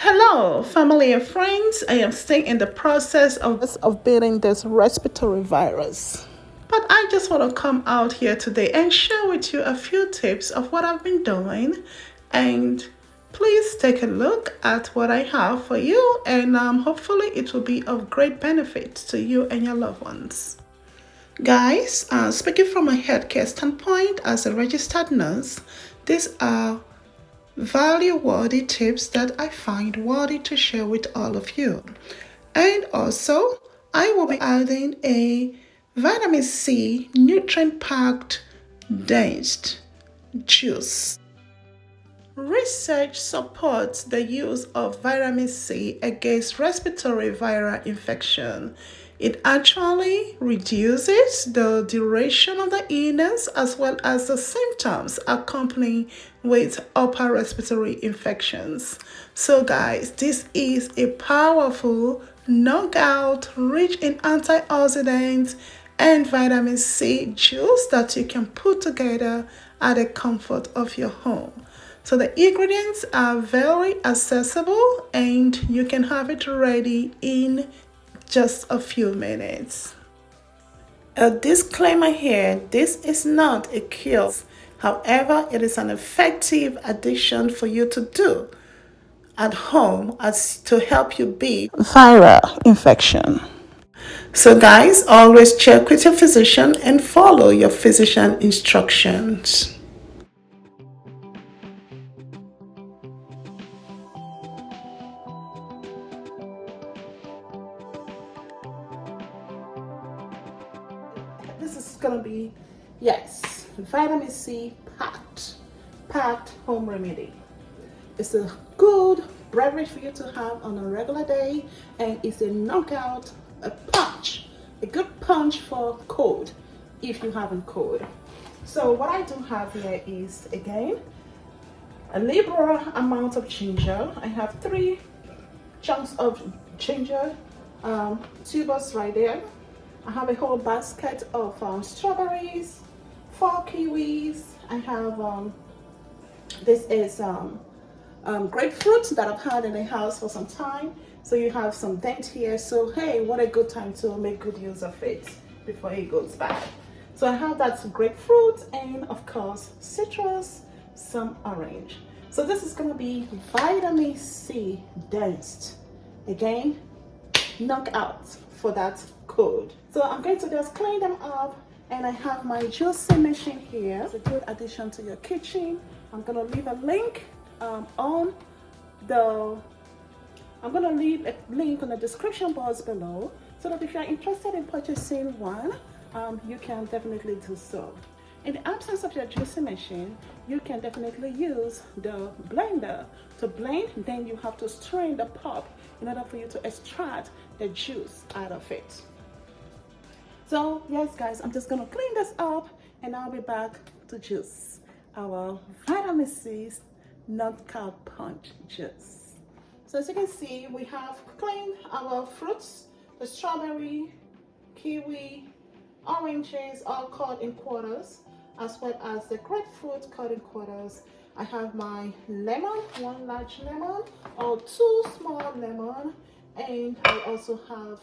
Hello, family and friends. I am still in the process of beating this respiratory virus. But I just want to come out here today and share with you a few tips of what I've been doing. And please take a look at what I have for you. And hopefully it will be of great benefit to you and your loved ones. Guys, speaking from a healthcare standpoint as a registered nurse, these are value-worthy tips that I find worthy to share with all of you. And also, I will be adding a vitamin C nutrient-packed dense juice. Research supports the use of vitamin C against respiratory viral infection. It actually reduces the duration of the illness as well as the symptoms accompanying with upper respiratory infections. So guys, this is a powerful knockout rich in antioxidants and vitamin C juice that you can put together at the comfort of your home. So the ingredients are very accessible and you can have it ready in just a few minutes. A disclaimer here, this is not a cure. However, it is an effective addition for you to do at home as to help you beat viral infection. So guys, always check with your physician and follow your physician instructions. This is gonna be, yes, vitamin C packed home remedy. It's a good beverage for you to have on a regular day, and it's a knockout, a good punch for cold if you haven't cold. So what I do have here is, again, a liberal amount of ginger. I have 3 chunks of ginger tubers right there. I have a whole basket of strawberries, 4 kiwis. I have this is grapefruit that I've had in the house for some time. So you have some dent here. So hey, what a good time to make good use of it before it goes bad. So I have that grapefruit and of course citrus, some orange. So this is gonna be vitamin C dense. Again, knockout for that cold. So I'm going to just clean them up, and I have my juicing machine here. It's a good addition to your kitchen. I'm gonna leave a link on the description box below, so that if you're interested in purchasing one, you can definitely do so. In the absence of your juicing machine, you can definitely use the blender to blend. Then you have to strain the pulp in order for you to extract the juice out of it. So yes guys, I'm just gonna clean this up and I'll be back to juice our vitamin C knockout punch juice. So as you can see, we have cleaned our fruits, the strawberry, kiwi, oranges all cut in quarters, as well as the grapefruit cut in quarters. I have my lemon, 1 large lemon or 2 small lemon, and I also have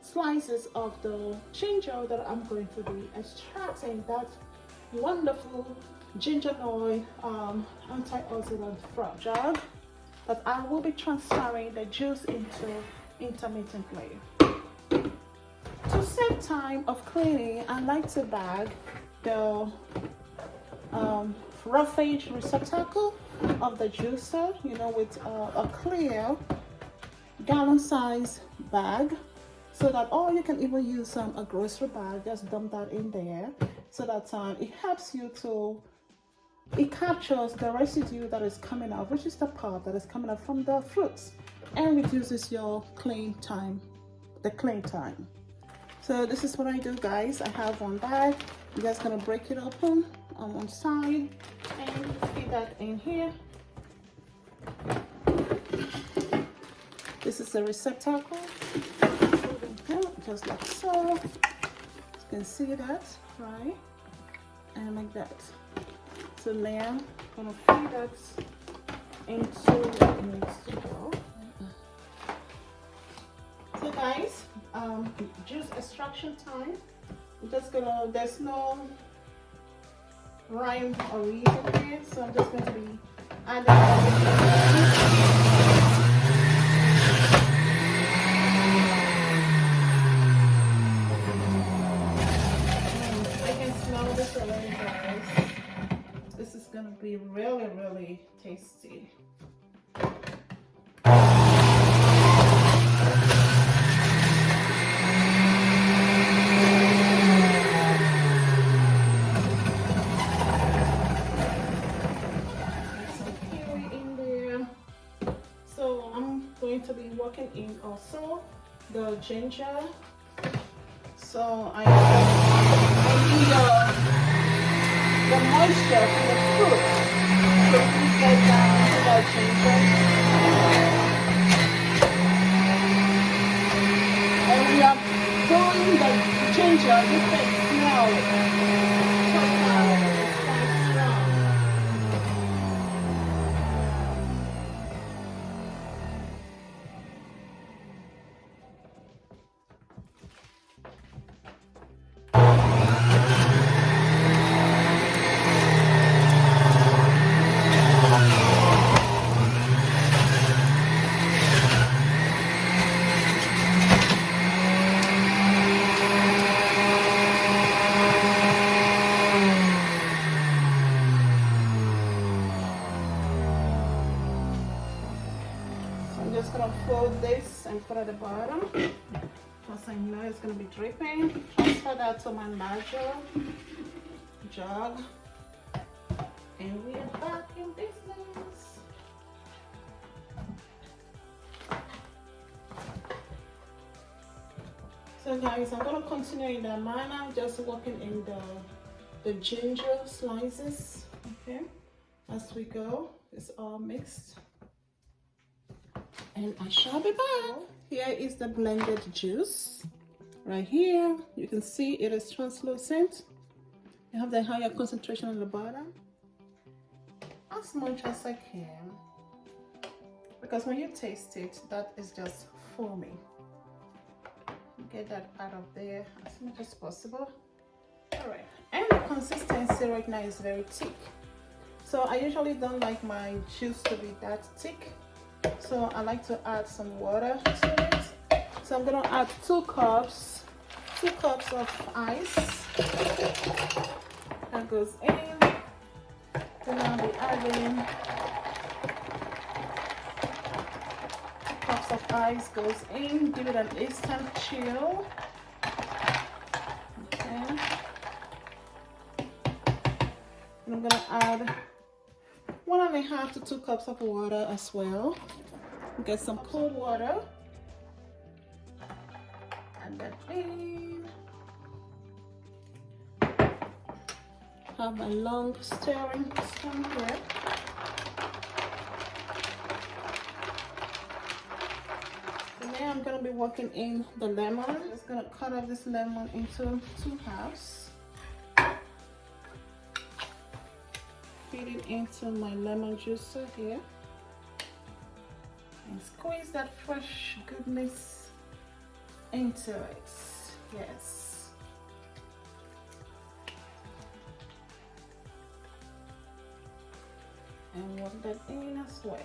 slices of the ginger that I'm going to be extracting that wonderful ginger oil antioxidant from jug that I will be transferring the juice into intermittently. To save time of cleaning, I like to bag the roughage receptacle of the juicer, with a clear gallon size bag, so that, or you can even use a grocery bag, just dump that in there, so that it helps you to, it captures the residue that is coming out, which is the pulp that is coming out from the fruits, and reduces your clean time. So this is what I do, guys. I have one bag. I'm just gonna break it open on one side and feed that in here. This is the receptacle, just like so. You can see that, right? And like that. So now I'm gonna feed that into what it needs to go. So guys, juice extraction time. I'm just gonna, there's no rhyme or reason here, so I'm just going to be adding I can smell this already, guys. This is gonna be really, really tasty. To be working in also the ginger, so I need the moisture from the fruit to get down into that ginger, and we are doing the ginger. You can smell it. It's quite strong. I'm just gonna fold this and put at the bottom because I know it's gonna be dripping. Transfer that to my larger jug, and we are back in business. So guys, I'm gonna continue in that manner, just working in the ginger slices, okay, as we go. It's all mixed. And I shall be back. Here is the blended juice. Right here, you can see it is translucent. You have the higher concentration on the bottom. As much as I can. Because when you taste it, that is just foamy. Get that out of there as much as possible. Alright, and the consistency right now is very thick. So I usually don't like my juice to be that thick. So I like to add some water to it. So I'm gonna add 2 cups of ice. That goes in. Then I'll be adding 2 cups of ice goes in. Give it an instant chill. Okay. And I'm gonna add 1.5 to 2 cups of water as well. Get some cold water. Add that in. Have a long stirring spoon here. So now I'm gonna be working in the lemon. I'm just gonna cut up this lemon into 2 halves. Feed it into my lemon juicer here. And squeeze that fresh goodness into it. Yes. And work that in as well.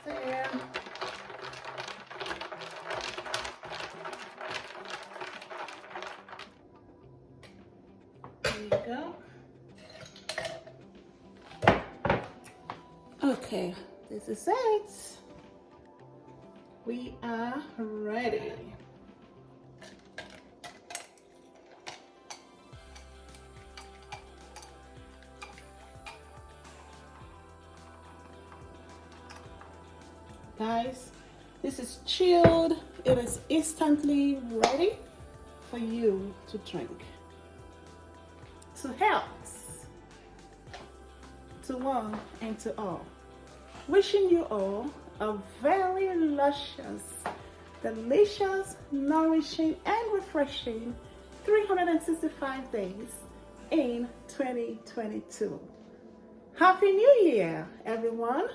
There. There you go. Okay, this is it. We are ready. Guys, this is chilled. It is instantly ready for you to drink. To health, to one and to all. Wishing you all a very luscious delicious, nourishing, and refreshing 365 days in 2022. Happy New Year, everyone!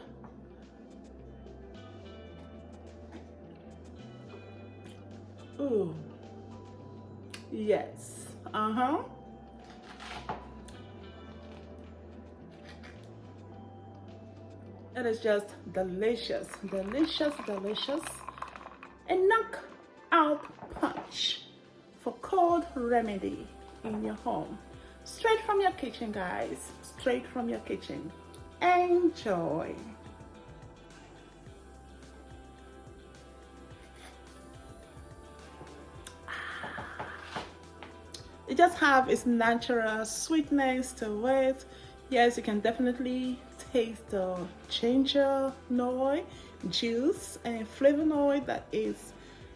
Ooh, yes, It is just delicious, delicious, delicious. A knockout punch for cold remedy in your home. Straight from your kitchen, guys. Straight from your kitchen. Enjoy. It just have its natural sweetness to it. Yes, you can definitely taste the ginger juice and flavonoid that is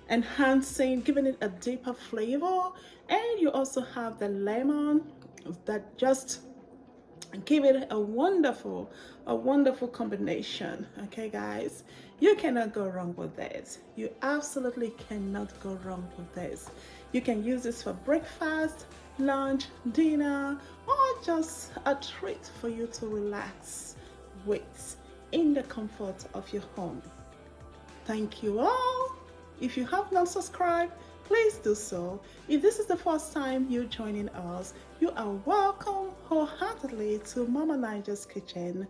enhancing, giving it a deeper flavor. And you also have the lemon that just give it a wonderful combination. Okay, guys, you cannot go wrong with this. You absolutely cannot go wrong with this. You can use this for breakfast, lunch, dinner, or just a treat for you to relax with in the comfort of your home. Thank you all. If you have not subscribed, please do so. If this is the first time you're joining us, you are welcome wholeheartedly to Mama Niger's Kitchen,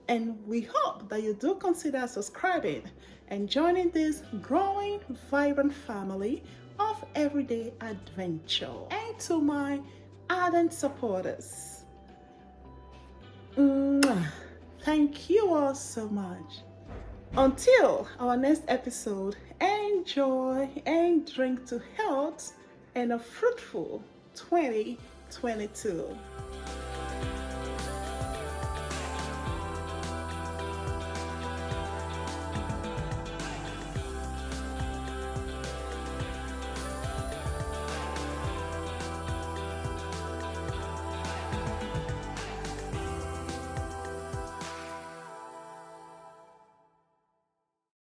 and we hope that you do consider subscribing and joining this growing, vibrant family of everyday adventure. And to my ardent supporters, thank you all so much. Until our next episode, enjoy and drink to health and a fruitful 2022.